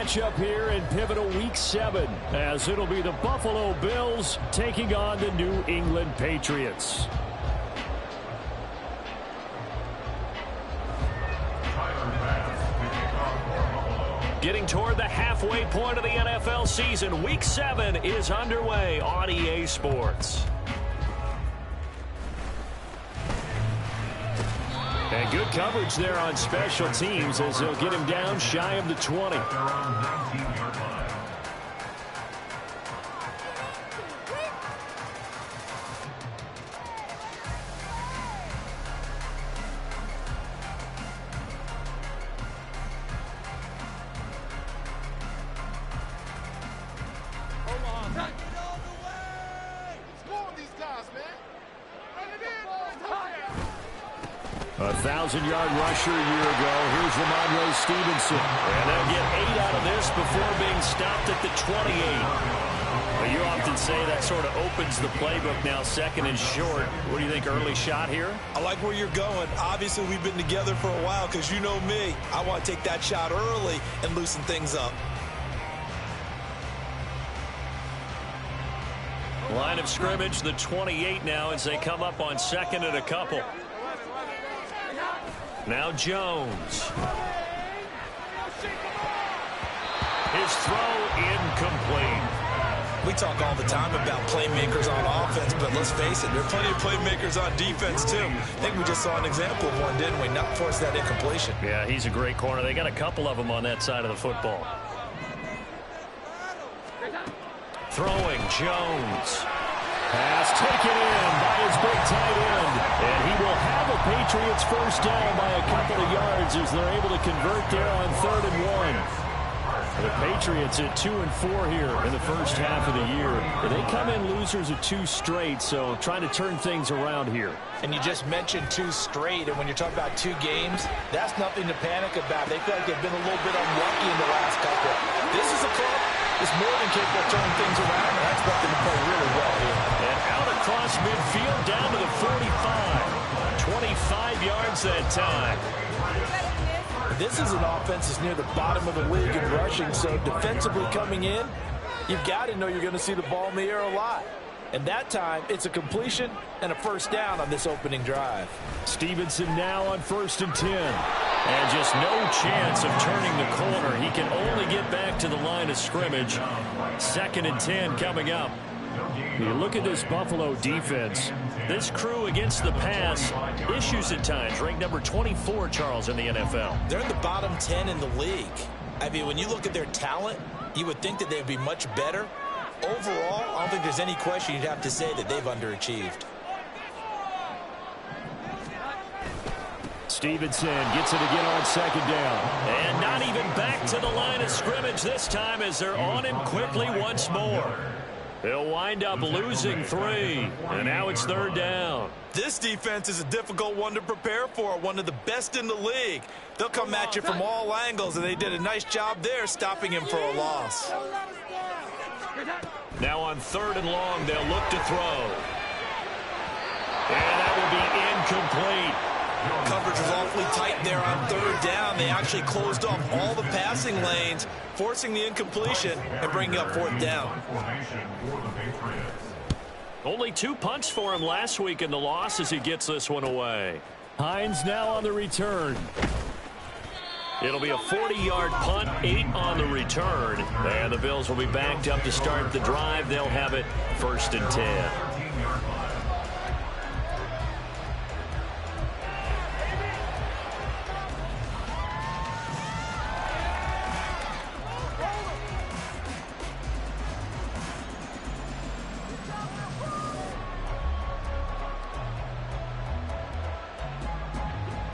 matchup here in pivotal Week 7, as it'll be the Buffalo Bills taking on the New England Patriots. Getting toward the halfway point of the NFL season, Week 7 is underway on EA Sports. And good coverage there on special teams as they'll get him down shy of the 20. A 1,000-yard rusher a year ago. Here's Ramondre Stevenson. And they'll get 8 out of this before being stopped at the 28. Well, you often say that sort of opens the playbook now, second and short. What do you think, early shot here? I like where you're going. Obviously, we've been together for a while because you know me. I want to take that shot early and loosen things up. Line of scrimmage, the 28 now as they come up on second and a couple. Now Jones. His throw incomplete. We talk all the time about playmakers on offense, but let's face it, there are plenty of playmakers on defense too. I think we just saw an example of one, didn't we? Not force that incompletion. Yeah, he's a great corner. They got a couple of them on that side of the football. Throwing Jones. Pass taken in by his big tight end. And he will have a Patriots first down by a couple of yards as they're able to convert there on 3rd and 1. The Patriots at 2-4 here in the first half of the year. They come in losers of 2 straight, so trying to turn things around here. And you just mentioned 2 straight, and when you're talking about 2 games, that's nothing to panic about. They feel like they've been a little bit unlucky in the last couple. This is a club that's more than capable of turning things around, and I expect them to play really well here. And out across midfield down to the 45. 25 yards that time. This is an offense that's near the bottom of the league in rushing, so defensively coming in, you've got to know you're going to see the ball in the air a lot. And that time, it's a completion and a first down on this opening drive. Stevenson now on 1st and 10. And just no chance of turning the corner. He can only get back to the line of scrimmage. 2nd and 10 coming up. You look at this Buffalo defense. This crew against the pass, issues at times. Ranked number 24, Charles, in the NFL. They're in the bottom 10 in the league. I mean, when you look at their talent, you would think that they'd be much better. Overall, I don't think there's any question you'd have to say that they've underachieved. Stevenson gets it again on 2nd down. And not even back to the line of scrimmage this time as they're on him quickly once more. They'll wind up losing 3. And now it's 3rd down. This defense is a difficult one to prepare for, one of the best in the league. They'll come at you from all angles, and they did a nice job there stopping him for a loss. Now on 3rd and long, they'll look to throw. And that will be incomplete. Coverage was awfully tight there on 3rd down. They actually closed off all the passing lanes, forcing the incompletion and bringing up 4th down. Only 2 punts for him last week in the loss as he gets this one away. Hines now on the return. It'll be a 40-yard punt, 8 on the return. And the Bills will be backed up to start the drive. They'll have it 1st and 10.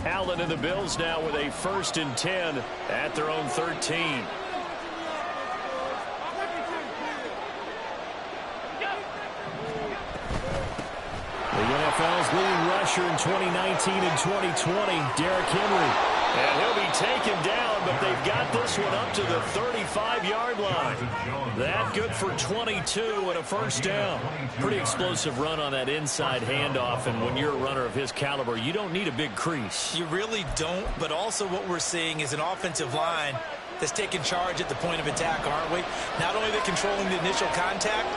Allen and the Bills now with a 1st and 10 at their own 13. The NFL's leading rusher in 2019 and 2020, Derrick Henry. And he'll be taken down, but they've got this one up to the 35-yard line. That good for 22 and a 1st down. Pretty explosive run on that inside handoff, and when you're a runner of his caliber, you don't need a big crease. You really don't, but also what we're seeing is an offensive line that's taking charge at the point of attack, aren't we? Not only are they controlling the initial contact,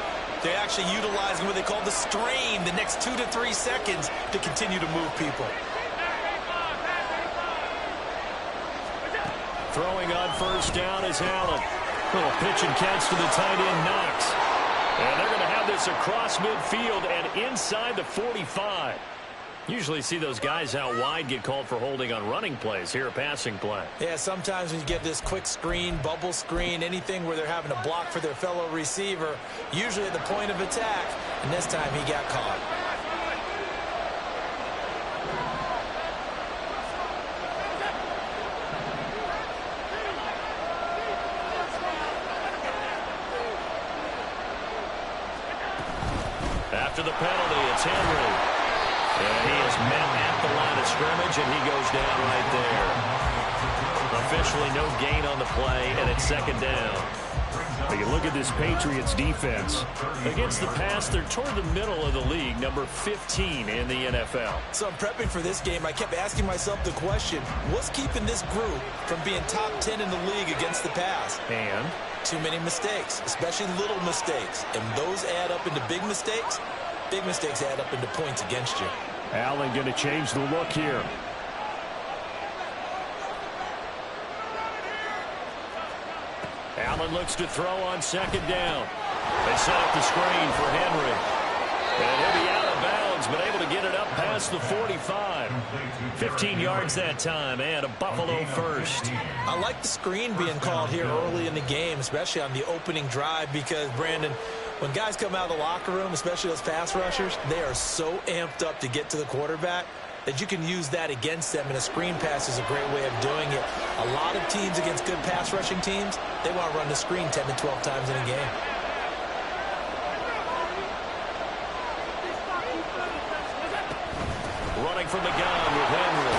they're actually utilizing what they call the strain, the next 2 to 3 seconds, to continue to move people. Throwing on first down is Allen. Little pitch and catch to the tight end, Knox. And they're going to have this across midfield and inside the 45. Usually see those guys out wide get called for holding on running plays. Here a passing play. Yeah, sometimes when you get this quick screen, bubble screen, anything where they're having to block for their fellow receiver, usually at the point of attack, and this time he got caught. After the penalty, it's Henry. And he is met at the line of scrimmage, and he goes down right there. Officially no gain on the play, and it's second down. You look at this Patriots defense. Against the pass, they're toward the middle of the league, number 15 in the NFL. So I'm prepping for this game. I kept asking myself the question, what's keeping this group from being top 10 in the league against the pass? And? Too many mistakes, especially little mistakes. And those add up into big mistakes. Big mistakes add up into points against you. Allen going to change the look here. Allen looks to throw on second down. They set up the screen for Henry. And he'll be out of bounds, but able to get it up past the 45. 15 yards that time, and a Buffalo first. I like the screen being called here early in the game, especially on the opening drive, because, Brandon, when guys come out of the locker room, especially those pass rushers, they are so amped up to get to the quarterback that you can use that against them, and a screen pass is a great way of doing it. A lot of teams against good pass rushing teams, they want to run the screen 10 to 12 times in a game. Running from the gun with Henry.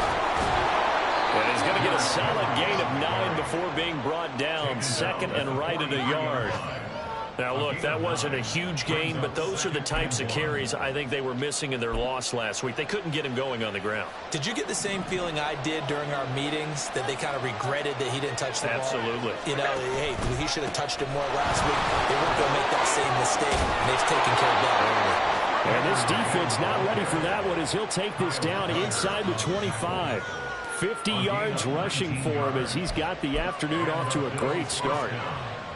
And he's going to get a solid gain of 9 before being brought down. Second and right at a yard. Now, look, that wasn't a huge gain, but those are the types of carries I think they were missing in their loss last week. They couldn't get him going on the ground. Did you get the same feeling I did during our meetings, that they kind of regretted that he didn't touch the ball? Absolutely. You know, hey, he should have touched it more last week. They weren't going to make that same mistake, and they've taken care of that early. And this defense not ready for that one, as he'll take this down inside the 25. 50 yards rushing for him as he's got the afternoon off to a great start.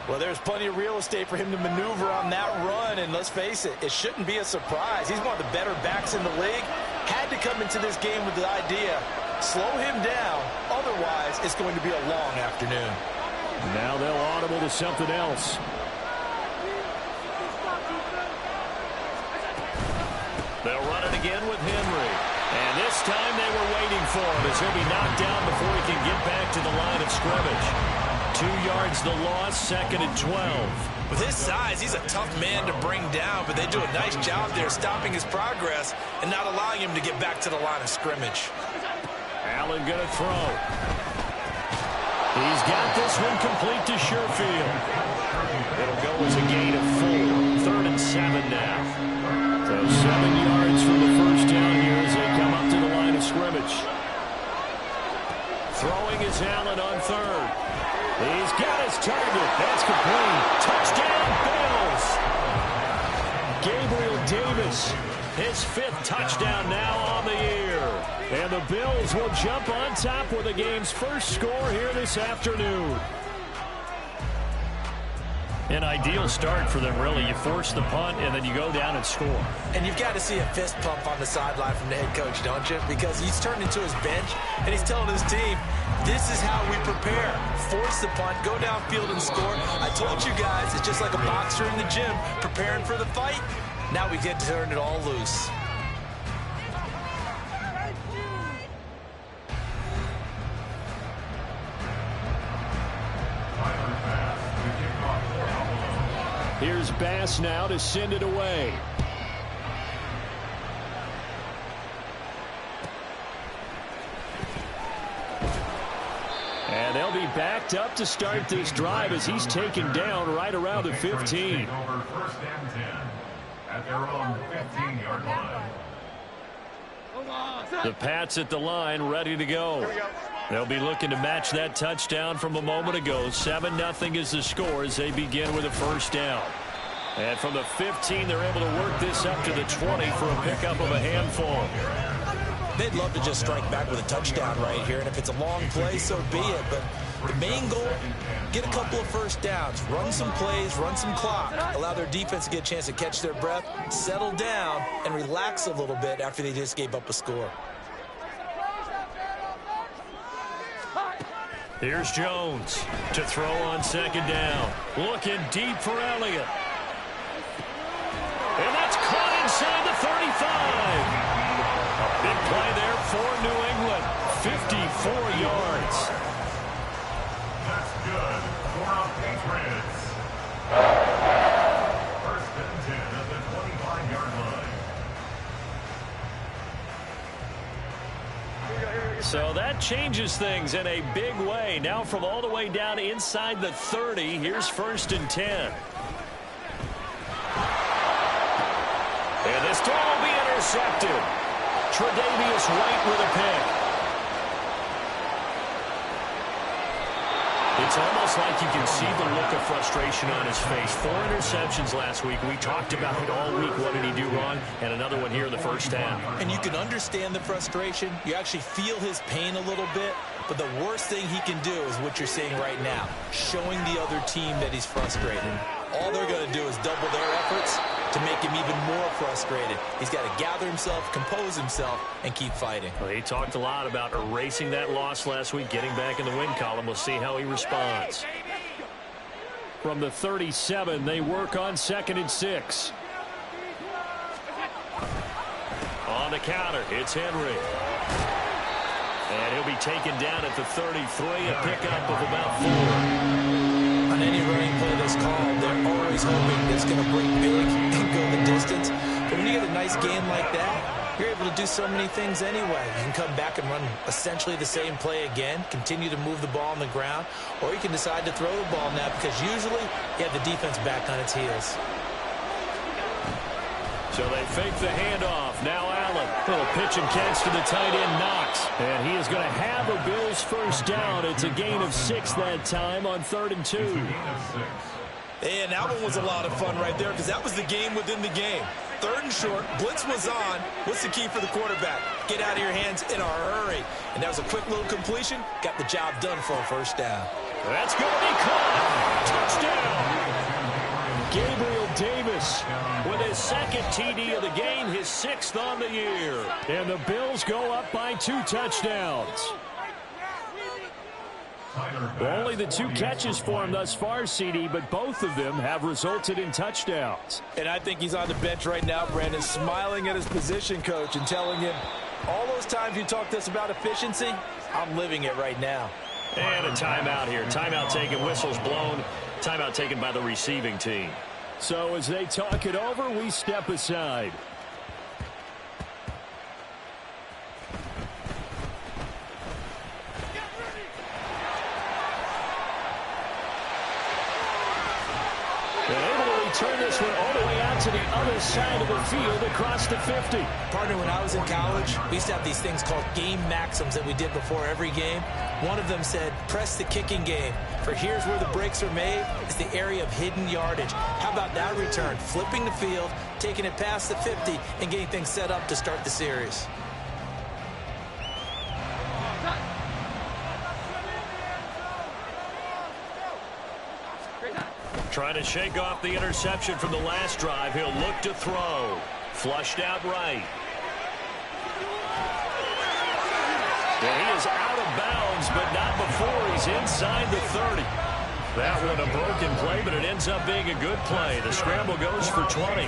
Well, there's plenty of real estate for him to maneuver on that run, and let's face it, it shouldn't be a surprise. He's one of the better backs in the league. Had to come into this game with the idea, slow him down, otherwise it's going to be a long afternoon. Now they'll audible to something else. They'll run it again with Henry. And this time they were waiting for him as he'll be knocked down before he can get back to the line of scrimmage. 2 yards the loss, second and 12. With his size, he's a tough man to bring down, but they do a nice job there stopping his progress and not allowing him to get back to the line of scrimmage. Allen going to throw. He's got this one complete to Sherfield. It'll go as a gain of 4. 3rd and 7 now. So 7 yards from the first down here as they come up to the line of scrimmage. Throwing is Allen on 3rd. He's got his target. That's complete. Touchdown, Bills. Gabriel Davis, his 5th touchdown now on the year. And the Bills will jump on top with the game's first score here this afternoon. An ideal start for them, really. You force the punt, and then you go down and score. And you've got to see a fist pump on the sideline from the head coach, don't you? Because he's turned into his bench, and he's telling his team, this is how we prepare. Force the punt, go downfield and score. I told you guys, it's just like a boxer in the gym preparing for the fight. Now we get to turn it all loose. Here's Bass now to send it away. And they'll be backed up to start this drive as he's taken down right around the 15. First and 10 at their own 15-yard line. The Pats at the line, ready to go. They'll be looking to match that touchdown from a moment ago. 7-0 is the score as they begin with a first down. And from the 15, they're able to work this up to the 20 for a pickup of a handful. They'd love to just strike back with a touchdown right here, and if it's a long play, so be it. But the main goal, get a couple of first downs, run some plays, run some clock, allow their defense to get a chance to catch their breath, settle down, and relax a little bit after they just gave up a score. Here's Jones to throw on second down. Looking deep for Elliott. And that's caught inside the 35. A big play there for New England. 54 yards. That's good for our Patriots. First and 10 at the 25-yard line. So that changes things in a big way. Now from all the way down inside the 30, here's first and 10. And this throw will be intercepted. Tre'Davious White with a pick. It's almost like you can see the look of frustration on his face. 4 interceptions last week. We talked about it all week. What did he do wrong? And another one here in the first half. And you can understand the frustration. You actually feel his pain a little bit. But the worst thing he can do is what you're seeing right now, showing the other team that he's frustrated. All they're going to do is double their efforts to make him even more frustrated. He's got to gather himself, compose himself, and keep fighting. Well, he talked a lot about erasing that loss last week, getting back in the win column. We'll see how he responds. From the 37, they work on 2nd and 6. On the counter, it's Henry. And he'll be taken down at the 33, a pickup of about 4. On any running play that's called, they're always hoping it's going to break big and go the distance. But when you get a nice game like that, you're able to do so many things anyway. You can come back and run essentially the same play again, continue to move the ball on the ground, or you can decide to throw the ball now because usually you have the defense back on its heels. So they fake the handoff. Now Allen. Little pitch and catch to the tight end, Knox. And he is going to have a Bills first down. It's a gain of 6 that time on 3rd and 2. And that one was a lot of fun right there because that was the game within the game. 3rd and short. Blitz was on. What's the key for the quarterback? Get out of your hands in a hurry. And that was a quick little completion. Got the job done for a first down. That's going to be caught. Touchdown. Gabriel Davis with his 2nd TD of the game, his 6th on the year. And the Bills go up by 2 touchdowns. Only the 2 catches for him thus far, CD, but both of them have resulted in touchdowns. And I think he's on the bench right now, Brandon, smiling at his position coach and telling him, all those times you talked to us about efficiency, I'm living it right now. And a timeout here. Timeout taken, whistles blown. Timeout taken by the receiving team. So as they talk it over, we step aside. Turn this one all the way out to the other side of the field across the 50. Partner, when I was in college, we used to have these things called game maxims that we did before every game. One of them said, press the kicking game. For here's where the breaks are made. It's the area of hidden yardage. How about that return? Flipping the field, taking it past the 50, and getting things set up to start the series. Trying to shake off the interception from the last drive. He'll look to throw. Flushed out right. And he is out of bounds, but not before he's inside the 30. That one a broken play, but it ends up being a good play. The scramble goes for 20.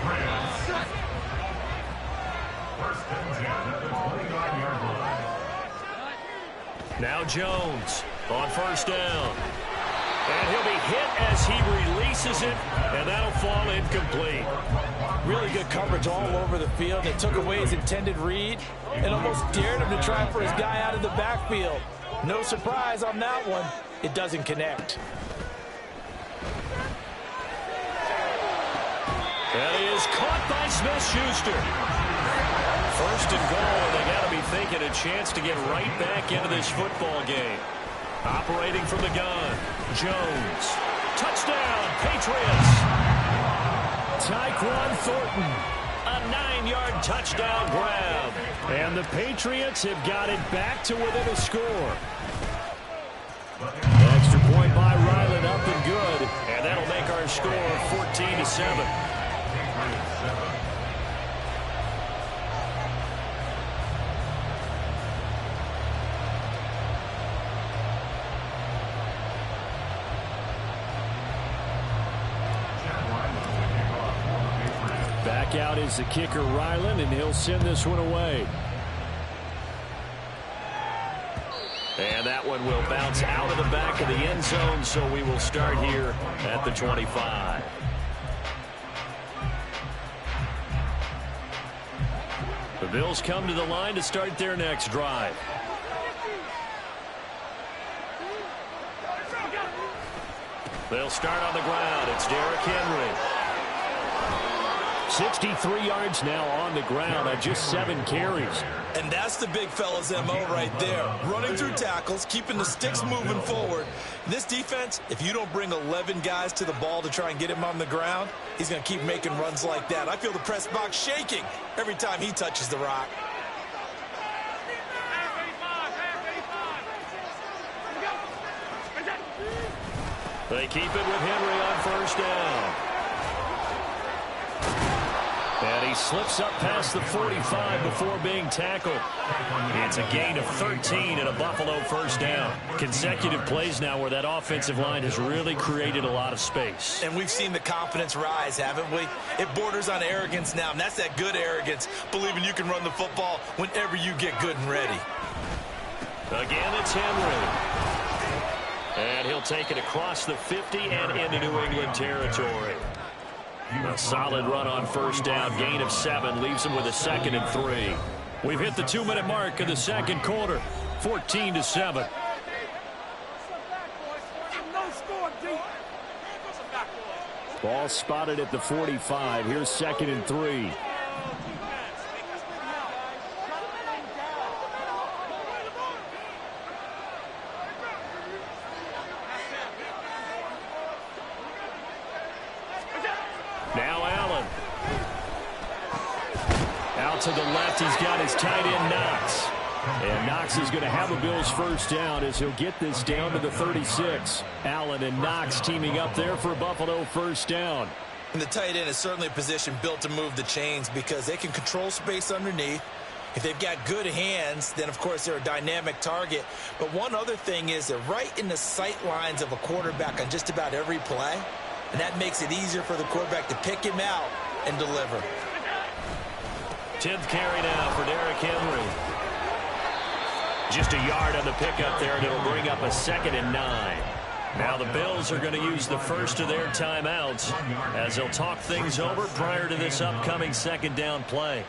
Now Jones on first down. And he'll be hit as he releases it, and that'll fall incomplete. Really good coverage all over the field. They took away his intended read and almost dared him to try for his guy out of the backfield. No surprise on that one. It doesn't connect. And he is caught by Smith-Schuster. First and goal, they got to be thinking a chance to get right back into this football game. Operating from the gun, Jones. Touchdown, Patriots. Tyquan Thornton, a 9-yard touchdown grab. And the Patriots have got it back to within a score. Extra point by Ryland, up and good. And that'll make our score 14-7. Back out is the kicker, Ryland, and he'll send this one away. And that one will bounce out of the back of the end zone, so we will start here at the 25. The Bills come to the line to start their next drive. They'll start on the ground. It's Derrick Henry. 63 yards now on the ground on just 7 carries. And that's the big fella's MO right there. Running through tackles, keeping the sticks moving forward. This defense, if you don't bring 11 guys to the ball to try and get him on the ground, he's going to keep making runs like that. I feel the press box shaking every time he touches the rock. They keep it with Henry on first down. And he slips up past the 45 before being tackled. It's a gain of 13 and a Buffalo first down. Consecutive plays now where that offensive line has really created a lot of space. And we've seen the confidence rise, haven't we? It borders on arrogance now, and that's that good arrogance, believing you can run the football whenever you get good and ready. Again, it's Henry. And he'll take it across the 50 and into New England territory. A solid run on first down, gain of 7, leaves him with a 2nd and 3. We've hit the 2-minute mark of the second quarter, 14-7. Ball spotted at the 45. Here's 2nd and 3. To the left, he's got his tight end, Knox. And Knox is going to have a Bills first down as he'll get this down to the 36. Allen and Knox teaming up there for a Buffalo first down. And the tight end is certainly a position built to move the chains because they can control space underneath. If they've got good hands, then, of course, they're a dynamic target. But one other thing is they're right in the sight lines of a quarterback on just about every play. And that makes it easier for the quarterback to pick him out and deliver. 10th carry now for Derrick Henry. Just a yard on the pickup there, and it'll bring up a 2nd and 9. Now the Bills are going to use the first of their timeouts as they'll talk things over prior to this upcoming 2nd down play.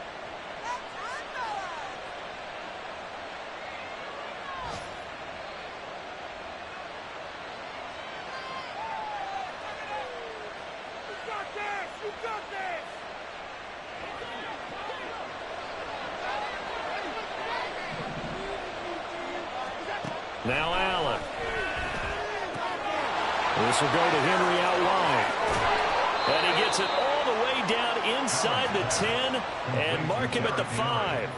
Now Allen. This will go to Henry out wide. And he gets it all the way down inside the 10 and mark him at the 5.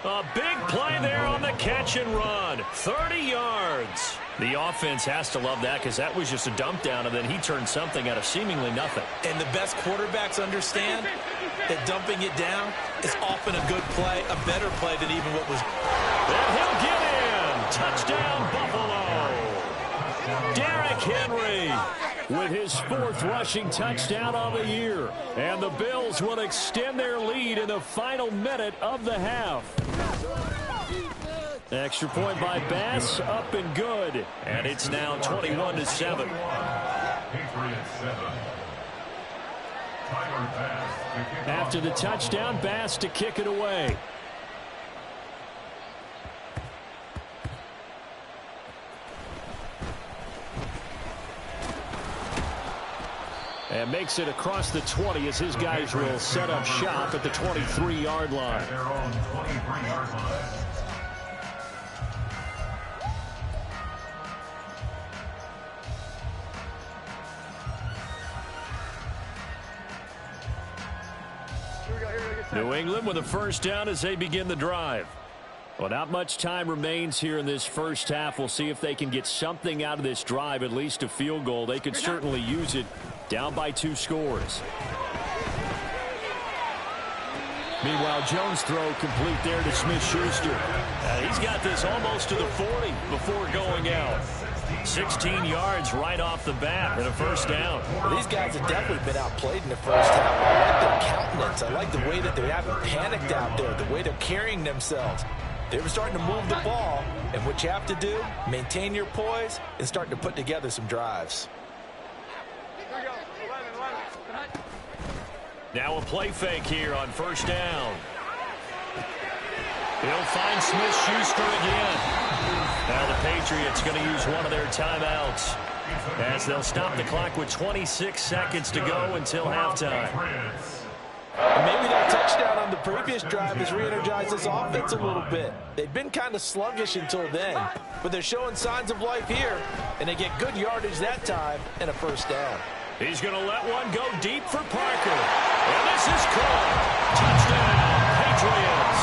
A big play there on the catch and run. 30 yards. The offense has to love that because that was just a dump down, and then he turned something out of seemingly nothing. And the best quarterbacks understand that dumping it down is often a good play, a better play than even what was. And he'll get in. Touchdown, Buffalo. Derrick Henry with his 4th rushing touchdown of the year. And the Bills will extend their lead in the final minute of the half. Extra point by Bass, up and good. And it's now 21-7. After the touchdown, Bass to kick it away. And makes it across the 20 as his guys will set up shop at the 23-yard line. At their own 23-yard line. New England with a first down as they begin the drive. Well, not much time remains here in this first half. We'll see if they can get something out of this drive, at least a field goal. They could certainly use it, down by 2 scores. Meanwhile, Jones' throw complete there to Smith-Schuster. He's got this almost to the 40 before going out. 16 yards right off the bat and a first down. Well, these guys have definitely been outplayed in the first half. I like their countenance. I like the way that they haven't panicked out there, the way they're carrying themselves. They were starting to move the ball, and what you have to do, maintain your poise and start to put together some drives. Now a play fake here on first down. He'll find Smith-Schuster again. Now the Patriots going to use one of their timeouts as they'll stop the clock with 26 seconds to go until halftime. And maybe that touchdown on the previous drive has re-energized this offense a little bit. They've been kind of sluggish until then, but they're showing signs of life here, and they get good yardage that time and a first down. He's going to let one go deep for Parker. And this is caught. Touchdown, Patriots.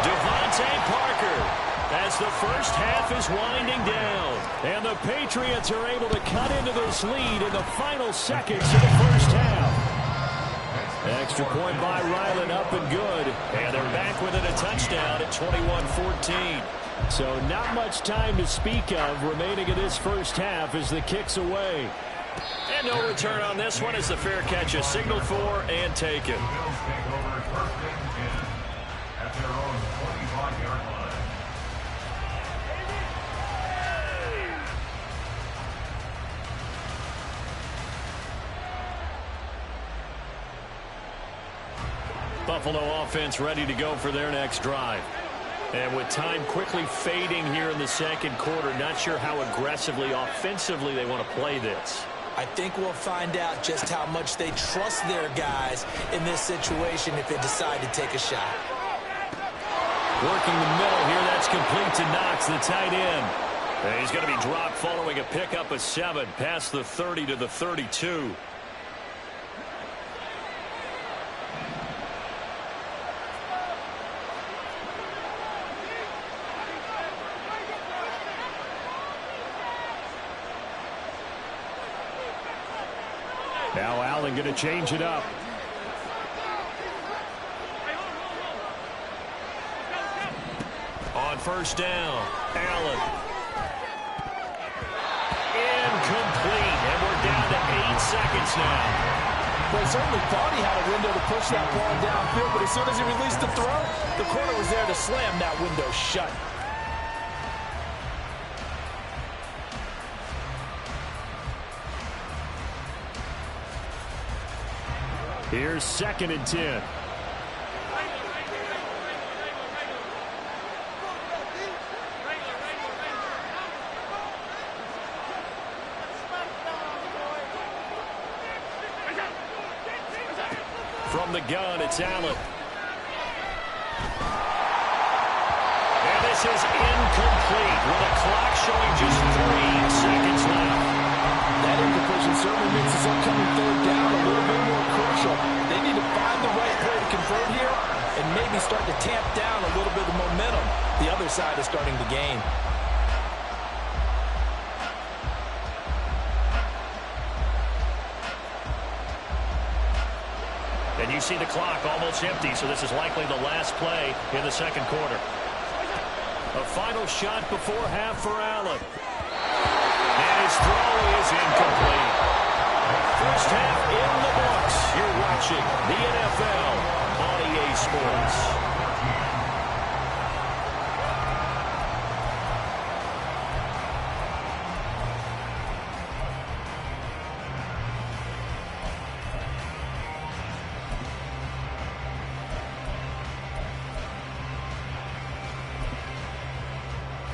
Devontae Parker as the first half is winding down. And the Patriots are able to cut into this lead in the final seconds of the first half. Extra point by Ryland, up and good. And they're back within a touchdown at 21-14. So not much time to speak of remaining in this first half as the kick's away. And no return on this one as the fair catch is signaled for and taken. Bills take over first and 10 at their own 25-yard line. Buffalo offense ready to go for their next drive. And with time quickly fading here in the second quarter, not sure how aggressively, offensively they want to play this. I think we'll find out just how much they trust their guys in this situation if they decide to take a shot. Working the middle here, that's complete to Knox, the tight end. And he's going to be dropped following a pickup of 7 past the 30 to the 32. Now Allen going to change it up. On first down, Allen. Incomplete, and we're down to 8 seconds now. Well, he certainly thought he had a window to push that ball downfield, but as soon as he released the throw, the corner was there to slam that window shut. Here's 2nd and 10. From the gun, it's Allen. And this is incomplete with the clock showing just 3 seconds left. That incompletion certainly makes this upcoming third down a little bit more crucial. They need to find the right play to convert here and maybe start to tamp down a little bit of momentum the other side is starting to gain. And you see the clock almost empty, so this is likely the last play in the second quarter. A final shot before half for Allen. And his throw is incomplete. First half in the books. You're watching the NFL on EA Sports.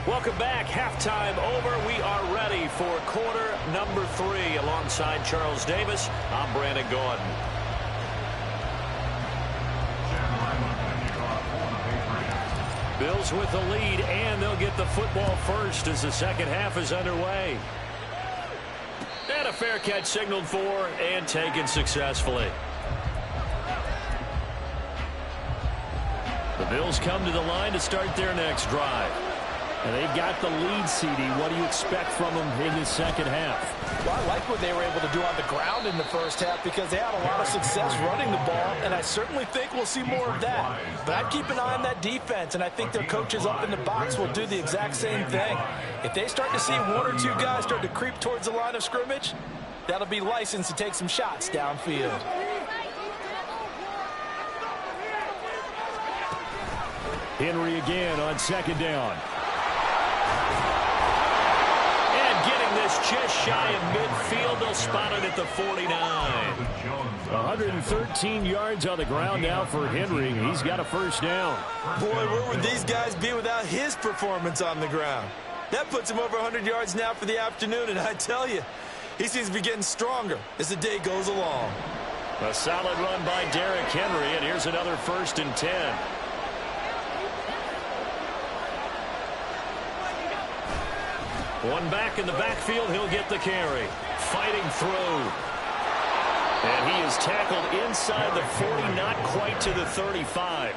Welcome back. Halftime over. We are ready for quarter number 3. Alongside Charles Davis, I'm Brandon Gordon. Bills with the lead, and they'll get the football first as the second half is underway. And a fair catch signaled for and taken successfully. The Bills come to the line to start their next drive. And they've got the lead, CD. What do you expect from them in the second half? Well, I like what they were able to do on the ground in the first half because they had a lot of success running the ball, and I certainly think we'll see more of that. But I'd keep an eye on that defense, and I think their coaches up in the box will do the exact same thing. If they start to see one or two guys start to creep towards the line of scrimmage, that'll be licensed to take some shots downfield. Henry again on second down. Getting this just shy of midfield. They'll spot it at the 49. 113 yards on the ground now for Henry. He's got a first down. Boy, where would these guys be without his performance on the ground? That puts him over 100 yards now for the afternoon, and I tell you, he seems to be getting stronger as the day goes along. A solid run by Derrick Henry, and here's another 1st and 10. One back in the backfield, he'll get the carry. Fighting through. And he is tackled inside the 40, not quite to the 35.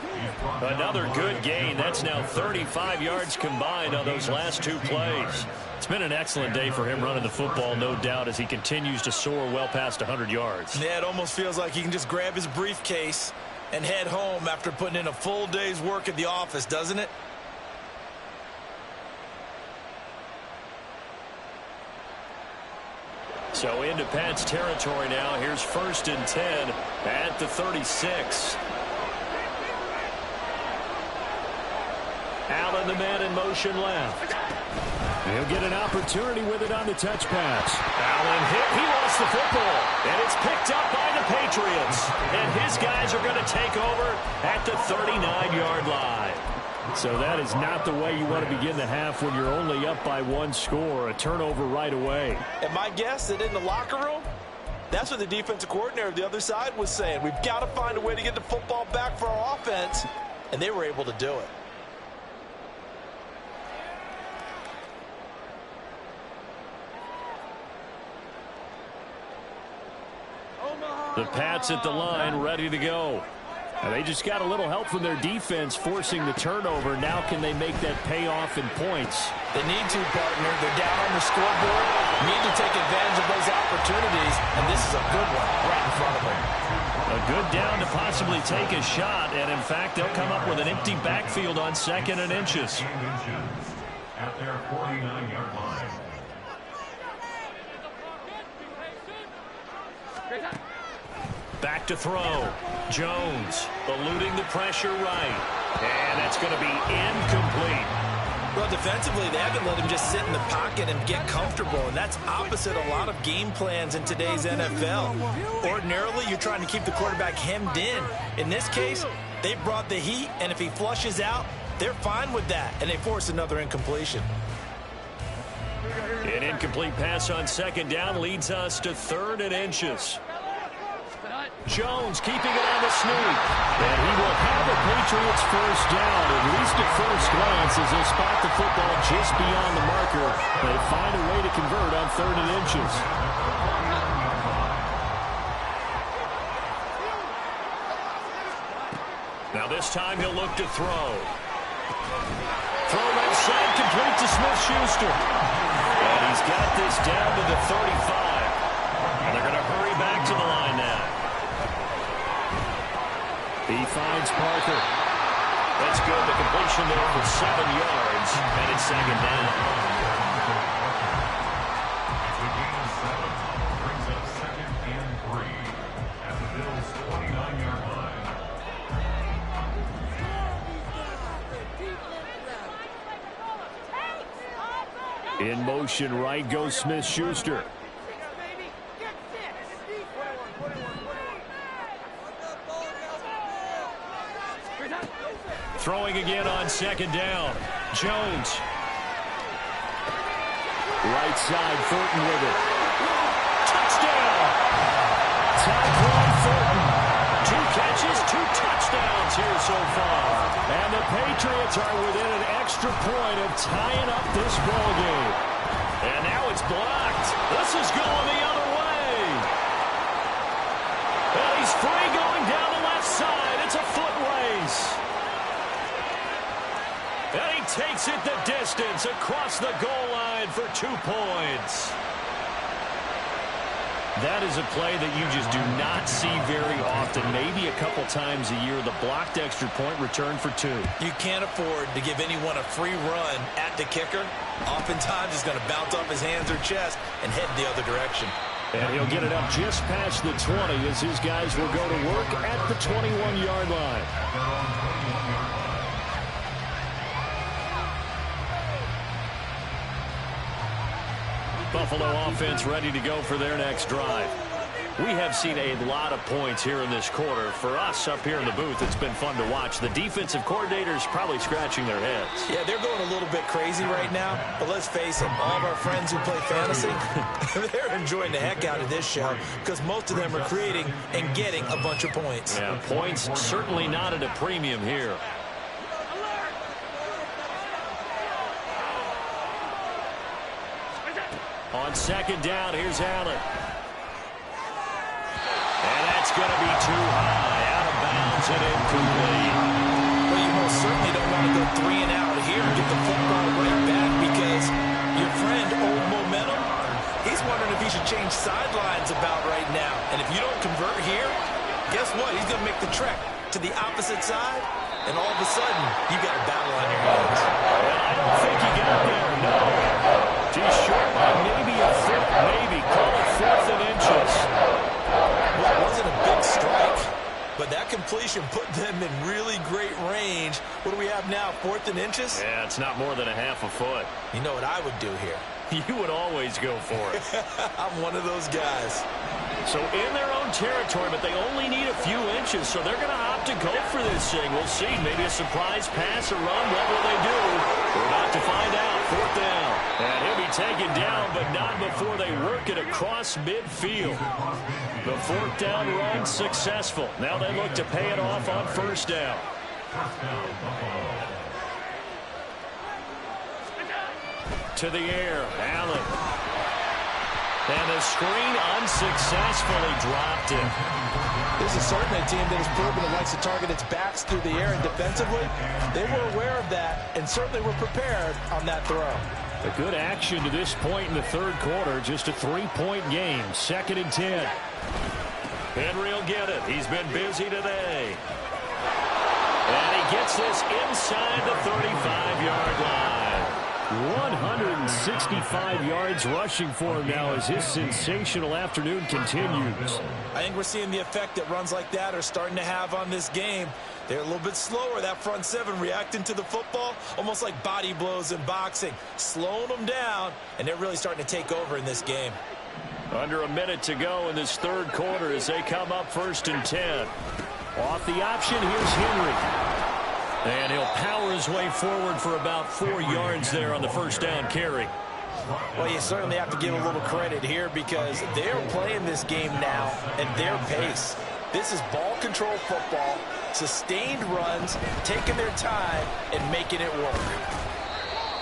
Another good gain. That's now 35 yards combined on those last 2 plays. It's been an excellent day for him running the football, no doubt, as he continues to soar well past 100 yards. Yeah, it almost feels like he can just grab his briefcase and head home after putting in a full day's work at the office, doesn't it? So into Pats territory now. Here's 1st and 10 at the 36. Allen, the man in motion left. He'll get an opportunity with it on the touch pass. Allen hit. He lost the football. And it's picked up by the Patriots. And his guys are going to take over at the 39-yard line. So that is not the way you want to begin the half when you're only up by 1 score. A turnover right away. And my guess that in the locker room, that's what the defensive coordinator of the other side was saying. We've got to find a way to get the football back for our offense. And they were able to do it. The Pats at the line, ready to go. And they just got a little help from their defense forcing the turnover. Now can they make that payoff in points? They need to, partner. They're down on the scoreboard. Need to take advantage of those opportunities. And this is a good one right in front of them. A good down to possibly take a shot. And, in fact, they'll come up with an empty backfield on 2nd and inches. At their 49-yard line. Back to throw. Jones eluding the pressure right. And that's going to be incomplete. Well, defensively, they haven't let him just sit in the pocket and get comfortable, and that's opposite a lot of game plans in today's NFL. Ordinarily, you're trying to keep the quarterback hemmed in. In this case, they brought the heat, and if he flushes out, they're fine with that, and they force another incompletion. An incomplete pass on 2nd down leads us to 3rd and inches. Jones keeping it on the sneak. And he will have the Patriots first down, at least at first glance, as they spot the football just beyond the marker. They find a way to convert on 3rd and inches. Now this time he'll look to throw. Throw right side, complete to Smith-Schuster. And he's got this down to the 35. And they're going to hurry back to the line now. He finds Parker. That's good. The completion there for 7 yards. And it's 2nd down. The gain of 7 brings up 2nd and 3 at the Bills' 29-yard line. In motion right goes Smith-Schuster. Throwing again on 2nd down. Jones Right side, Thornton with it. Touchdown! Tyquan Thornton. 2 catches, 2 touchdowns here so far. And the Patriots are within an extra point of tying up this ball game. And now it's blocked. This is going the other way. And he's free going down the left side. It's a foot race. And he takes it the distance across the goal line for 2 points. That is a play that you just do not see very often. Maybe a couple times a year, the blocked extra point return for 2. You can't afford to give anyone a free run at the kicker. Oftentimes, he's going to bounce off his hands or chest and head the other direction. And he'll get it up just past the 20 as his guys will go to work at the 21-yard line. Buffalo offense ready to go for their next drive. We have seen a lot of points here in this quarter. For us up here in the booth, it's been fun to watch. The defensive coordinators probably scratching their heads. Yeah, they're going a little bit crazy right now. But let's face it, all of our friends who play fantasy, they're enjoying the heck out of this show because most of them are creating and getting a bunch of points. Yeah, points certainly not at a premium here. On second down, here's Allen. And that's going to be too high. Out of bounds and incomplete. Well, you most certainly don't want to go 3 and out here and get the football right back because your friend, Old Momentum, he's wondering if he should change sidelines about right now. And if you don't convert here, guess what? He's going to make the trek to the opposite side, and all of a sudden, you've got a battle on your hands. Well, I don't think he got there, no. He's short by maybe a foot, maybe. Call it 4th and inches. Well, it wasn't a big strike, but that completion put them in really great range. What do we have now, 4th and inches? Yeah, it's not more than a half a foot. You know what I would do here? You would always go for it. I'm one of those guys. So in their own territory, but they only need a few inches, so they're going to opt to go for this thing. We'll see. Maybe a surprise pass or run. What will they do? We're about to find out. 4th down. And he'll be taken down, but not before they work it across midfield. The 4th down run successful. Now they look to pay it off on 1st down. To the air, Allen. And the screen unsuccessfully dropped it. This is certainly a team that has proven it likes to target its backs through the air, and defensively, they were aware of that and certainly were prepared on that throw. A good action to this point in the 3rd quarter. Just a 3-point game. 2nd and 10. Henry will get it. He's been busy today. And he gets this inside the 35-yard line. 165 yards rushing for him now as his sensational afternoon continues. I think we're seeing the effect that runs like that are starting to have on this game. They're a little bit slower, that front 7 reacting to the football, almost like body blows in boxing, slowing them down, and they're really starting to take over in this game. Under a minute to go in this 3rd quarter as they come up 1st and 10. Off the option, here's Henry. And he'll power his way forward for about 4 yards there on the 1st down carry. Well, you certainly have to give a little credit here because they're playing this game now at their pace. This is ball control football, sustained runs, taking their time, and making it work.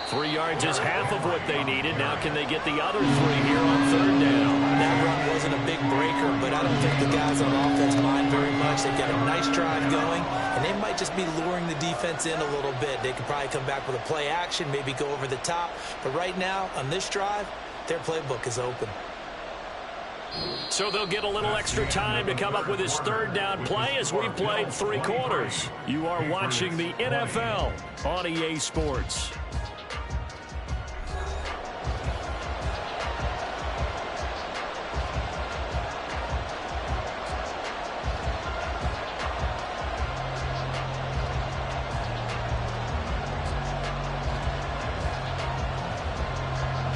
3 yards is half of what they needed. Now can they get the other 3 here on 3rd down? That run wasn't a big breaker, but I don't think the guys on offense mind very much. They've got a nice drive going, and they might just be luring the defense in a little bit. They could probably come back with a play action, maybe go over the top. But right now, on this drive, their playbook is open. So they'll get a little extra time to come up with his 3rd down play as we've played 3 quarters. You are watching the NFL on EA Sports.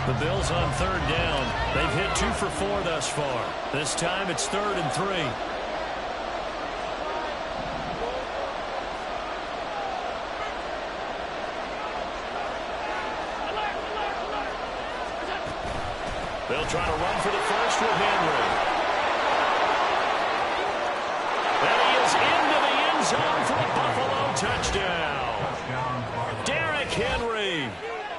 The Bills on 3rd down. They've hit 2 for 4 thus far. This time it's 3rd and 3. They'll try to run for the first with Henry. And he is into the end zone for a Buffalo touchdown. Derrick Henry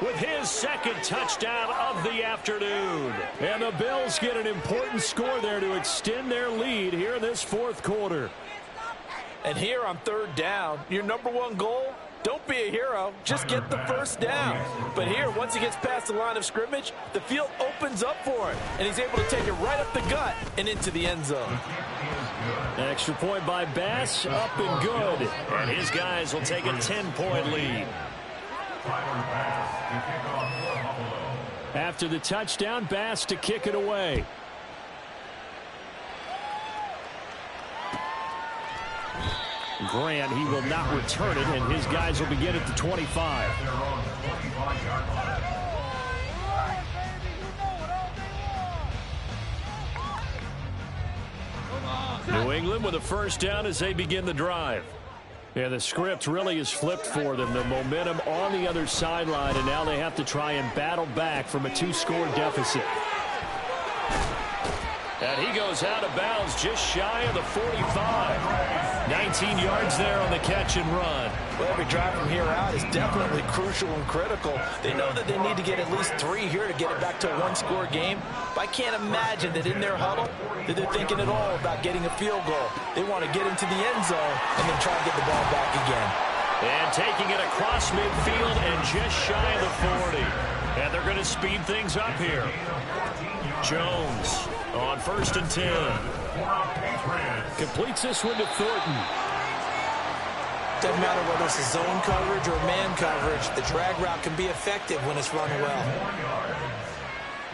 with his second touchdown of the afternoon. And the Bills get an important score there to extend their lead here in this fourth quarter. And here on third down, your number one goal, don't be a hero, just get the first down. But here, once he gets past the line of scrimmage, the field opens up for him, and he's able to take it right up the gut and into the end zone. Extra point by Bass, up and good. And his guys will take a 10-point lead. After the touchdown, Bass to kick it away. Grant, he will not return it, and his guys will begin at the 25. New England with a first down as they begin the drive. Yeah, the script really is flipped for them. The momentum on the other sideline, and now they have to try and battle back from a 2-score deficit. And he goes out of bounds just shy of the 45. 19 yards there on the catch and run. Well, every drive from here out is definitely crucial and critical. They know that they need to get at least 3 here to get it back to a 1-score game. But I can't imagine that in their huddle that they're thinking at all about getting a field goal. They want to get into the end zone and then try to get the ball back again. And taking it across midfield and just shy of the 40. And they're going to speed things up here. Jones on 1st and 10. Completes this one to Thornton. Doesn't matter whether it's a zone coverage or man coverage, the drag route can be effective when it's run well.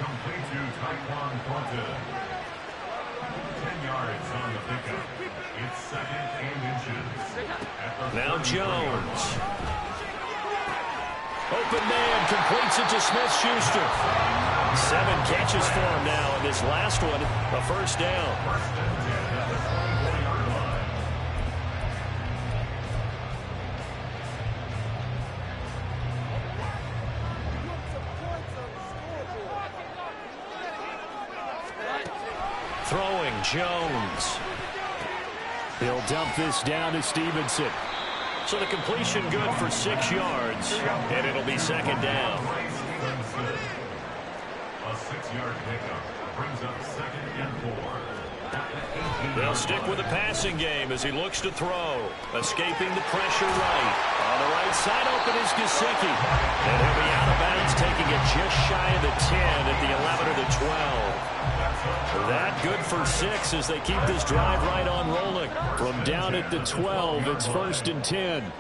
Complete to Tyquan Thornton. 10 yards on the pickup. It's 2nd and inches. Now Jones. Open man, completes it to Smith-Schuster. 7 catches for him now, and this last one, a first down. Throwing Jones. He'll dump this down to Stevenson. So the completion good for 6 yards, and it'll be 2nd down. A 6-yard pickup brings up 2nd and 4. They'll stick with the passing game as he looks to throw. Escaping the pressure right. On the right side open is Gesicki. And he'll be out of bounds, taking it just shy of the 10 at the 11 or the 12. That good for 6 as they keep this drive right on rolling. From down at the 12, it's 1st and 10.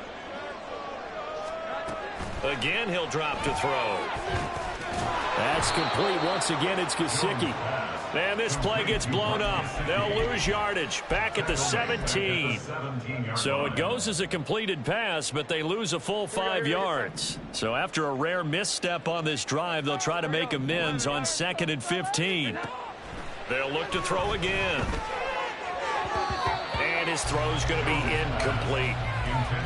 Again, he'll drop to throw. That's complete. Once again, it's Gesicki. And this play gets blown up. They'll lose yardage back at the 17. So it goes as a completed pass, but they lose a full 5 yards. So after a rare misstep on this drive, they'll try to make amends on 2nd and 15. They'll look to throw again. And his throw's going to be incomplete.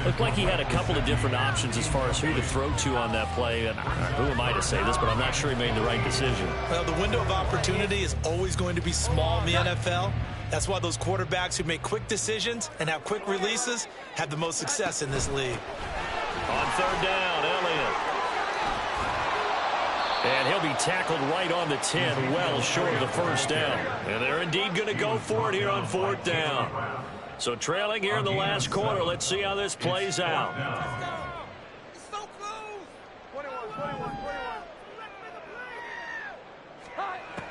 Looked like he had a couple of different options as far as who to throw to on that play. And who am I to say this, but I'm not sure he made the right decision. Well, the window of opportunity is always going to be small in the NFL. That's why those quarterbacks who make quick decisions and have quick releases have the most success in this league. On 3rd down, Elliott. And he'll be tackled right on the 10, well short of the first down. And they're indeed going to go for it here on 4th down. So trailing here in the last quarter. Let's see how this plays out.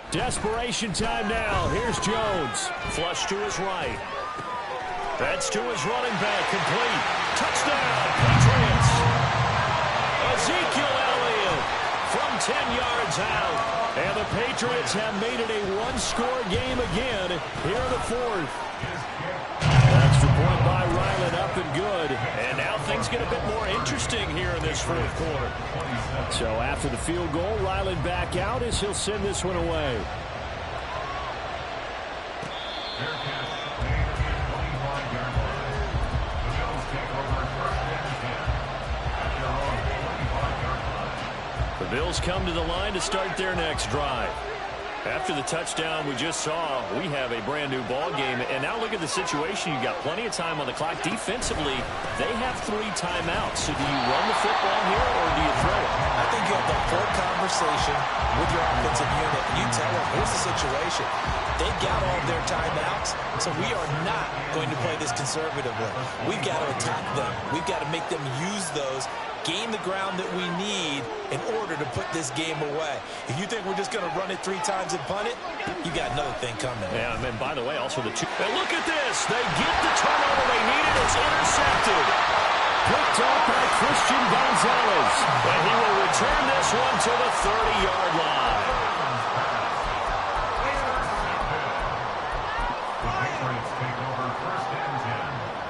Desperation time now. Here's Jones. Flush to his right. That's to his running back. Complete. Touchdown, Patriots. Ezekiel Elliott from 10 yards out. And the Patriots have made it a 1-score game again here in the 4th. Extra point by Ryland, up and good. And now things get a bit more interesting here in this 4th quarter. So after the field goal, Ryland back out as he'll send this one away. The Bills come to the line to start their next drive. After the touchdown we just saw, we have a brand new ball game. And now look at the situation. You've got plenty of time on the clock. Defensively, they have 3 timeouts. So do you run the football here or do you throw it? I think you have the full conversation with your offensive unit. You tell them, here's the situation. They got all their timeouts, so we are not going to play this conservatively. We've got to attack them. We've got to make them use those, gain the ground that we need in order to put this game away. If you think we're just going to run it 3 times and punt it, you got another thing coming. Yeah, and by the way, also the 2. And look at this. They get the turnover they needed. It's intercepted. Picked up by Christian Gonzalez. And he will return this one to the 30-yard line. The Patriots take over 1st and 10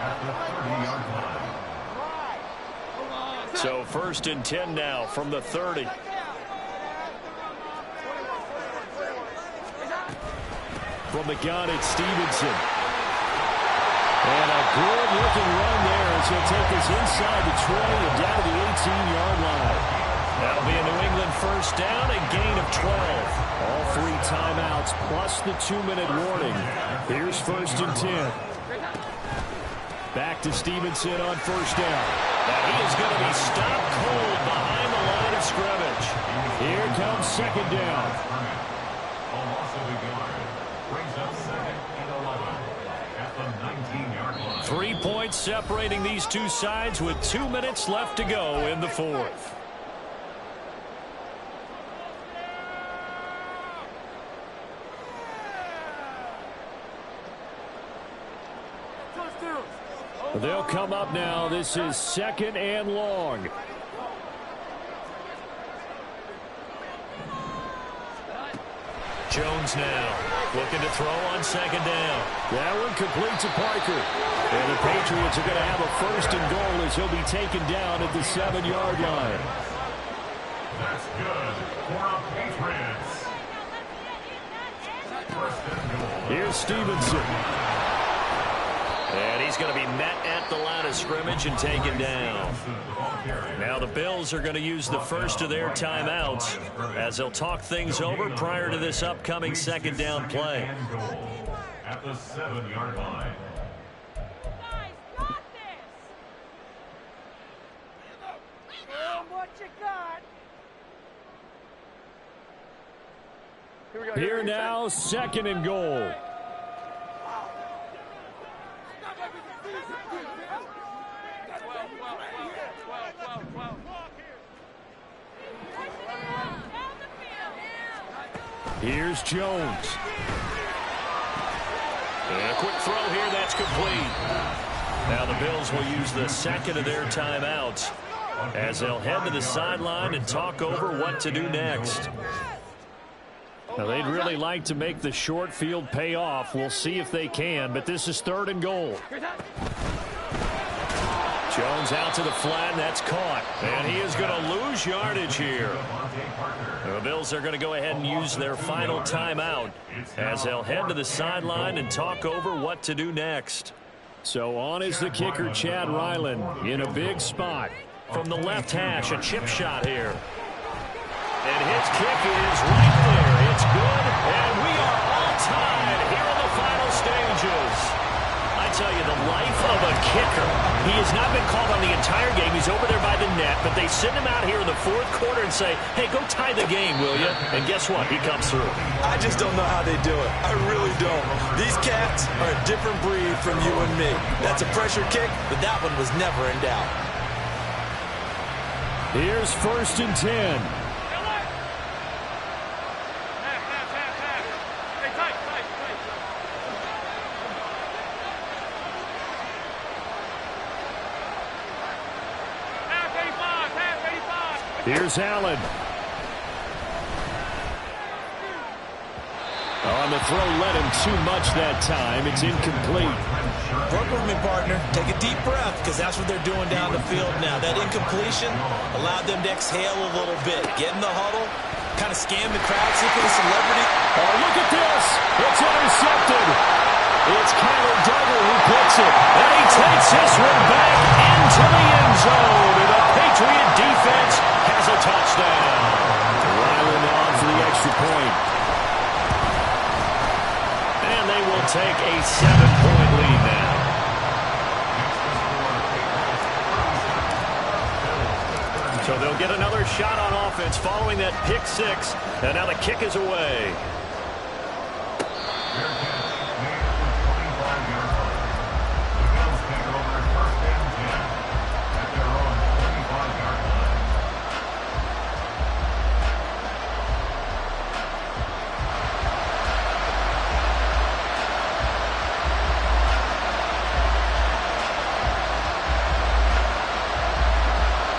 at the 30-yard line. So 1st and 10 now from the 30. From the gun, it's Stevenson. And a good-looking run there as he'll take this inside the 20 and down to the 18-yard line. That'll be a New England 1st down, a gain of 12. All 3 timeouts plus the 2-minute warning. Here's 1st and 10. Back to Stevenson on 1st down. Now he is going to be stopped cold behind the line of scrimmage. Here comes 2nd down. A loss of a yard brings up 2nd and 11 at the 19-yard line. 3 points separating these two sides with 2 minutes left to go in the 4th. They'll come up now. This is 2nd and long. Jones now looking to throw on 2nd down. That one complete to Parker. And the Patriots are going to have a 1st and goal as he'll be taken down at the 7-yard line. That's good for the Patriots. 1st and goal. Here's Stevenson. And he's going to be met at the line of scrimmage and taken down. Now the Bills are going to use the first of their timeouts as they'll talk things over prior to this upcoming 2nd down play. At the 7-yard line. Here now, 2nd and goal. Here's Jones. And a quick throw here, that's complete. Now the Bills will use the 2nd of their timeouts as they'll head to the sideline and talk over what to do next. Now they'd really like to make the short field pay off. We'll see if they can, but this is 3rd and goal. Jones out to the flat, and that's caught. And he is going to lose yardage here. The Bills are going to go ahead and use their final timeout as they'll head to the sideline and talk over what to do next. So on is the kicker, Chad Ryland, in a big spot. From the left hash, a chip shot here. And his kick is right there. It's good, and we are all tied here in the final stages. I tell you, the life of a kicker. He has not been called on the entire game. He's over there by the net, but they send him out here in the 4th quarter and say, hey, go tie the game, will you? And guess what? He comes through. I just don't know how they do it. I really don't. These cats are a different breed from you and me. That's a pressure kick, but that one was never in doubt. Here's 1st and 10. Here's Allen. On the throw, led him too much that time. It's incomplete. Work with me, partner. Take a deep breath, because that's what they're doing down the field now. That incompletion allowed them to exhale a little bit. Get in the huddle, kind of scan the crowd, see for the celebrity. Oh, look at this. It's intercepted. It's Kyler Duggar who picks it. And he takes this one back into the end zone. And the Patriot defense has a touchdown. Ryland on for the extra point. 7-point lead now. So they'll get another shot on offense following that pick six. And now the kick is away.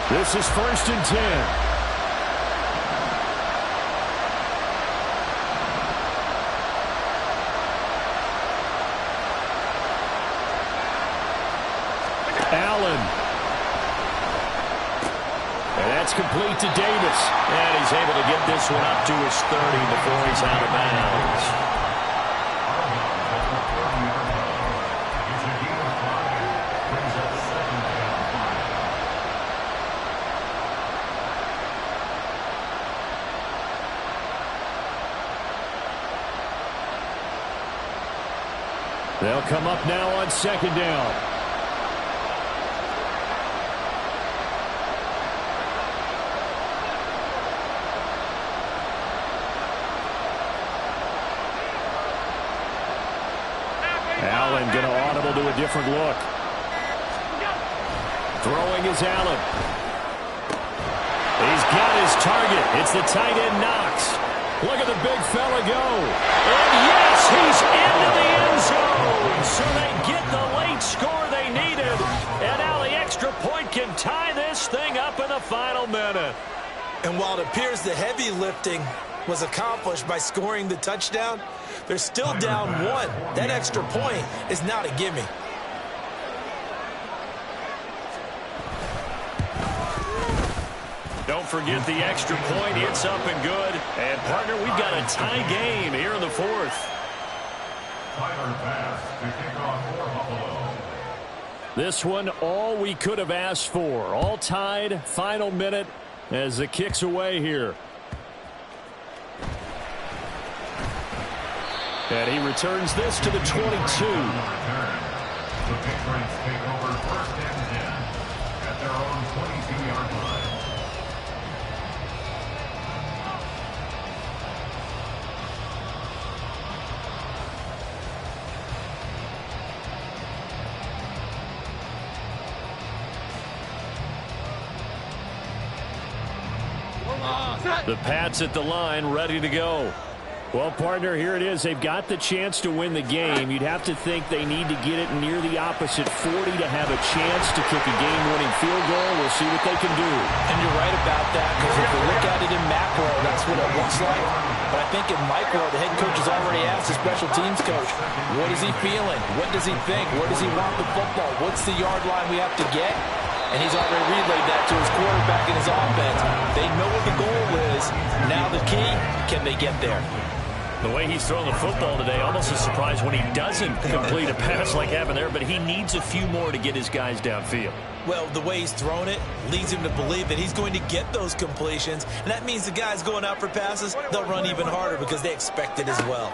This is 1st and 10. Allen. And that's complete to Davis. And he's able to get this one up to his 30 before he's out of bounds. They'll come up now on 2nd down. Allen going to audible to a different look. Throwing is Allen. He's got his target. It's the tight end Knox. Look at the big fella go. And yes, he's into the end zone. So they get the late score they needed. And now the extra point can tie this thing up in the final minute. And while it appears the heavy lifting was accomplished by scoring the touchdown, they're still down 1. That extra point is not a gimme. Don't forget the extra point. It's up and good. And, partner, we've got a tie game here in the 4th. This one, all we could have asked for. All tied, final minute as the kick's away here. And he returns this to the 22. The Patriots take over 1st and 10 at their own 22-yard line. The Pats at the line, ready to go. Well, partner, here it is. They've got the chance to win the game. You'd have to think they need to get it near the opposite 40 to have a chance to kick a game-winning field goal. We'll see what they can do. And you're right about that, because if you look at it in macro, that's what it looks like. But I think in micro, the head coach has already asked the special teams coach, what is he feeling? What does he think? Where does he want the football? What's the yard line we have to get? And he's already relayed that to his quarterback and his offense. They know what the goal is. Now the key, can they get there? The way he's throwing the football today, almost a surprise when he doesn't complete a pass like happened there, but he needs a few more to get his guys downfield. Well, the way he's thrown it leads him to believe that he's going to get those completions, and that means the guys going out for passes, they'll run even harder because they expect it as well.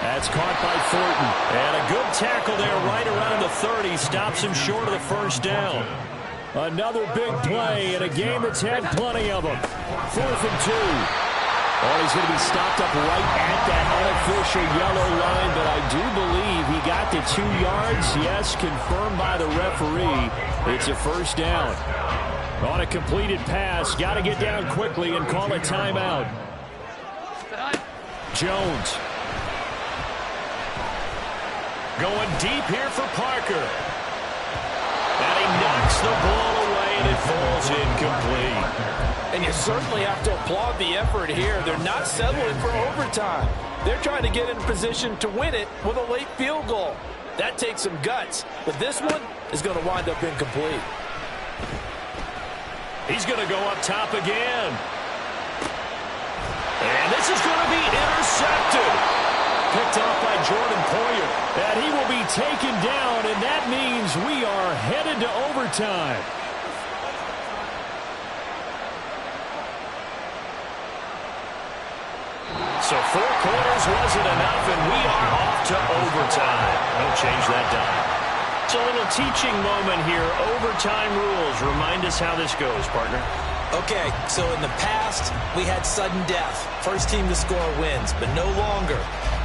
That's caught by Thornton. And a good tackle there right around the 30. Stops him short of the 1st down. Another big play in a game that's had plenty of them. 4th and 2. Oh, he's going to be stopped up right at that unofficial yellow line, but I do believe he got to 2 yards. Yes, confirmed by the referee. It's a 1st down. On a completed pass, got to get down quickly and call a timeout. Jones. Going deep here for Parker. And he knocks the ball away, and it falls incomplete. And you certainly have to applaud the effort here. They're not settling for overtime. They're trying to get in position to win it with a late field goal. That takes some guts. But this one is going to wind up incomplete. He's going to go up top again. And this is going to be intercepted. Picked off by Jordan Poyer. And he will be taken down, and that means we are headed to overtime. So 4 quarters wasn't enough, and we are off to overtime. Don't change that dime. It's a little teaching moment here. Overtime rules. Remind us how this goes, partner. Okay, so in the past, we had sudden death. First team to score wins, but no longer.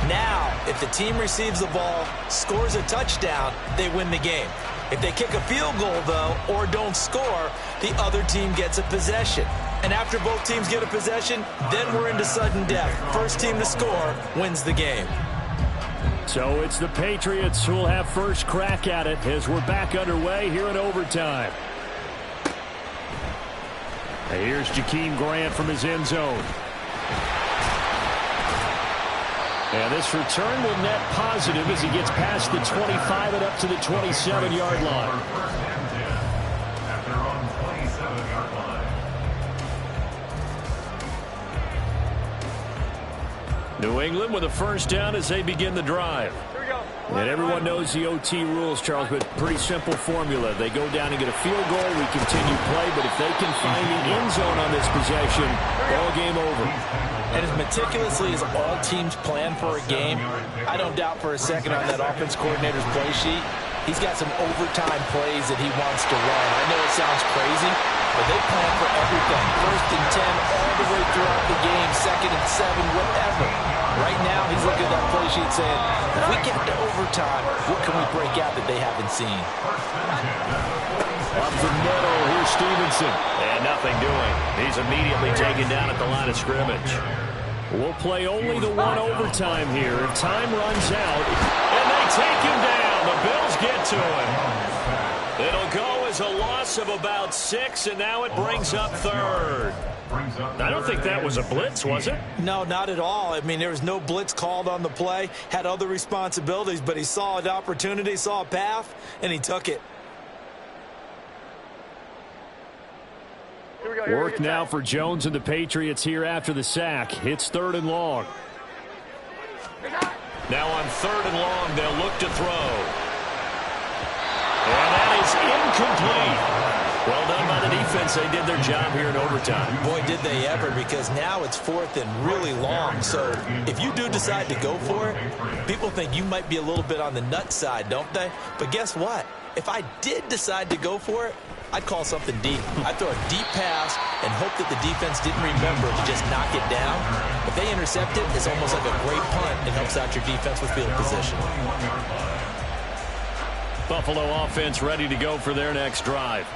Now, if the team receives the ball, scores a touchdown, they win the game. If they kick a field goal, though, or don't score, the other team gets a possession. And after both teams get a possession, then we're into sudden death. First team to score wins the game. So it's the Patriots who will have first crack at it as we're back underway here in overtime. Here's Jakeem Grant from his end zone. And this return will net positive as he gets past the 25 and up to the 27-yard line. After on 27-yard line. New England with a first down as they begin the drive. And everyone knows the OT rules, Charles, but pretty simple formula. They go down and get a field goal, we continue play, but if they can find the end zone on this possession, all game over. And as meticulously as all teams plan for a game, I don't doubt for a second on that offense coordinator's play sheet, he's got some overtime plays that he wants to run. I know it sounds crazy, but they plan for everything. 1st and 10 all the way throughout the game, 2nd and 7, whatever. Right now, he's looking at that play sheet saying, if we get to overtime, what can we break out that they haven't seen? Up the middle, here's Stevenson. And nothing doing. He's immediately taken down at the line of scrimmage. We'll play only the one overtime here. If time runs out, and they take him down. The Bills get to him. It'll go as a loss of about 6, and now it brings up 3rd. I don't think that was a blitz, was it? No, not at all. I mean, there was no blitz called on the play. Had other responsibilities, but he saw an opportunity, saw a path, and he took it. Work now for Jones and the Patriots here after the sack. It's 3rd and long. Now on 3rd and long, they'll look to throw. And that is incomplete. Well done by the defense. They did their job here in overtime. Boy, did they ever, because now it's 4th and really long. So if you do decide to go for it, people think you might be a little bit on the nut side, don't they? But guess what? If I did decide to go for it, I'd call something deep. I'd throw a deep pass and hope that the defense didn't remember to just knock it down. If they intercept it, it's almost like a great punt. It helps out your defense with field position. Buffalo offense ready to go for their next drive.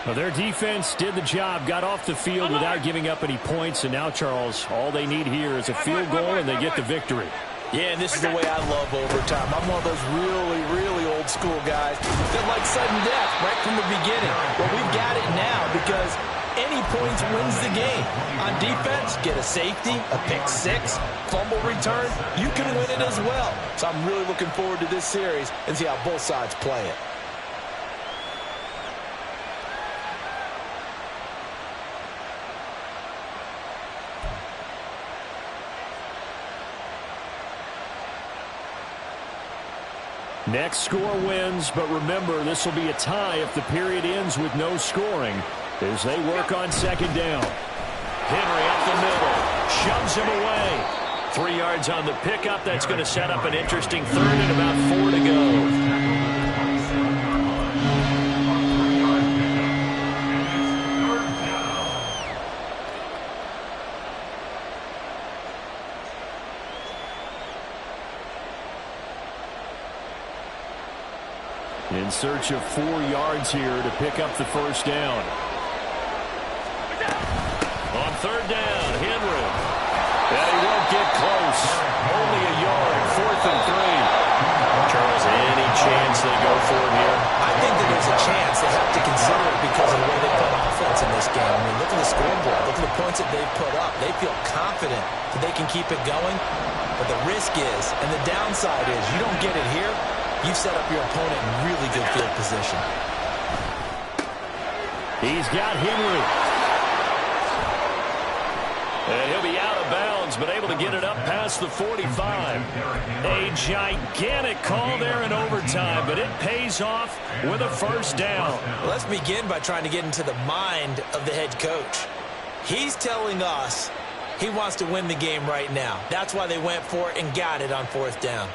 Well, their defense did the job, got off the field without giving up any points, and now, Charles, all they need here is a field goal, and they get the victory. Yeah, and this is the way I love overtime. I'm one of those really, really old school guys that like sudden death right from the beginning. Well, we've got it now because any points wins the game. On defense, get a safety, a pick 6, fumble return, you can win it as well. So I'm really looking forward to this series and see how both sides play it. Next score wins, but remember, this will be a tie if the period ends with no scoring as they work on 2nd down. Henry up the middle, shoves him away. 3 yards on the pickup. That's going to set up an interesting 3rd and about 4 to go. In search of 4 yards here to pick up the first down. On 3rd down, Henry. And he won't get close. Only a yard, 4th and 3. Charles, any chance they go for it here? I think that there's a chance. They have to consider it because of the way they play offense in this game. I mean, look at the scoreboard. Look at the points that they've put up. They feel confident that they can keep it going. But the risk is, and the downside is, you don't get it here, you've set up your opponent in really good field position. He's got Henry. And he'll be out of bounds, but able to get it up past the 45. A gigantic call there in overtime, but it pays off with a first down. Well, let's begin by trying to get into the mind of the head coach. He's telling us He wants to win the game right now. That's why they went for it and got it on 4th down.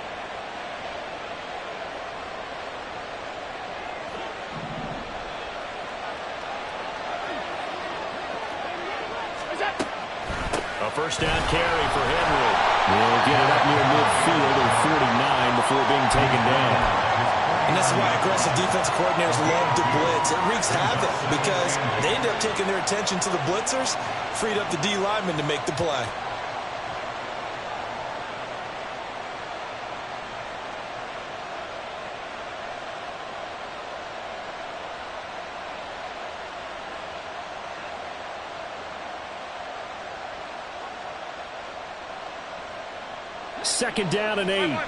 A first down carry for Henry. Will get it up near midfield at 49 before being taken down. And this is why aggressive defense coordinators love to blitz. It wreaks havoc because they end up taking their attention to the blitzers, freed up the D lineman to make the play. Second down and 8.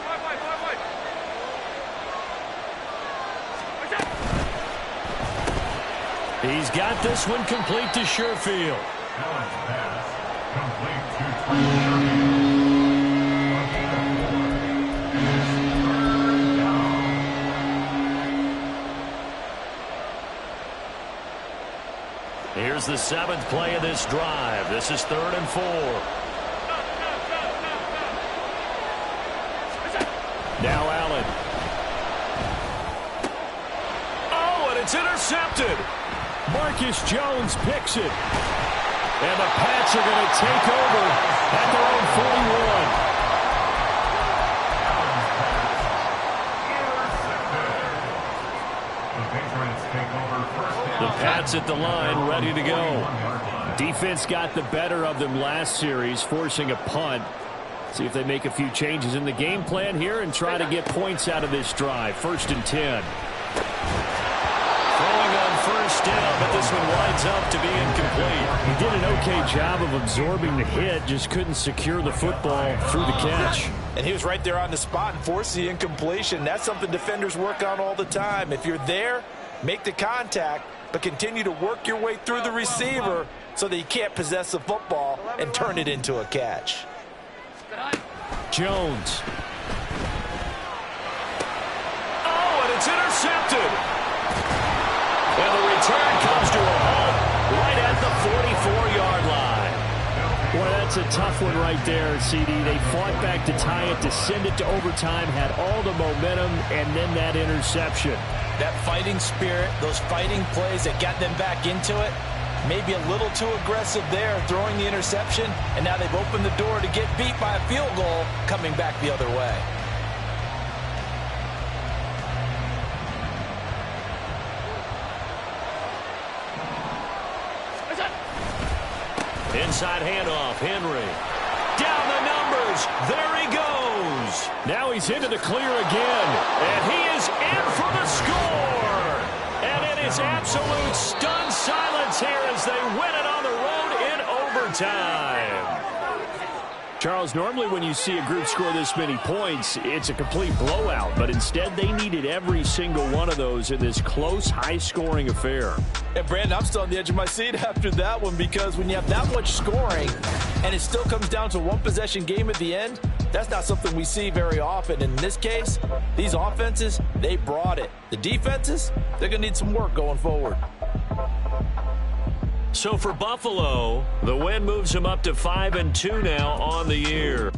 He's got this one complete to Sherfield. Here's the 7th play of this drive. This is 3rd and 4. Now Allen. Oh, and it's intercepted. Marcus Jones picks it. And the Pats are going to take over at their own 41. The Pats at the line, ready to go. Defense got the better of them last series, forcing a punt. See if they make a few changes in the game plan here and try to get points out of this drive. 1st and 10. Throwing on 1st down, but this one winds up to be incomplete. He did an okay job of absorbing the hit, just couldn't secure the football through the catch. And he was right there on the spot and forced the incompletion. That's something defenders work on all the time. If you're there, make the contact, but continue to work your way through the receiver so that you can't possess the football and turn it into a catch. Jones. Oh, and it's intercepted. And the return comes to a halt right at the 44-yard line. Boy, that's a tough one right there, CD. They fought back to tie it, to send it to overtime, had all the momentum, and then that interception. That fighting spirit, those fighting plays that got them back into it, maybe a little too aggressive there, throwing the interception, and now they've opened the door to get beat by a field goal coming back the other way. Inside handoff, Henry. Down the numbers. There he goes. Now he's into the clear again, and he is in for the score. And it is absolute stunned silence here as they win it on the road in overtime. Charles, normally when you see a group score this many points, it's a complete blowout. But instead, they needed every single one of those in this close, high-scoring affair. And, Brandon, I'm still on the edge of my seat after that one because when you have that much scoring and it still comes down to one possession game at the end, that's not something we see very often. In this case, these offenses, they brought it. The defenses, they're going to need some work going forward. So for Buffalo, the win moves them up to 5-2 now on the year.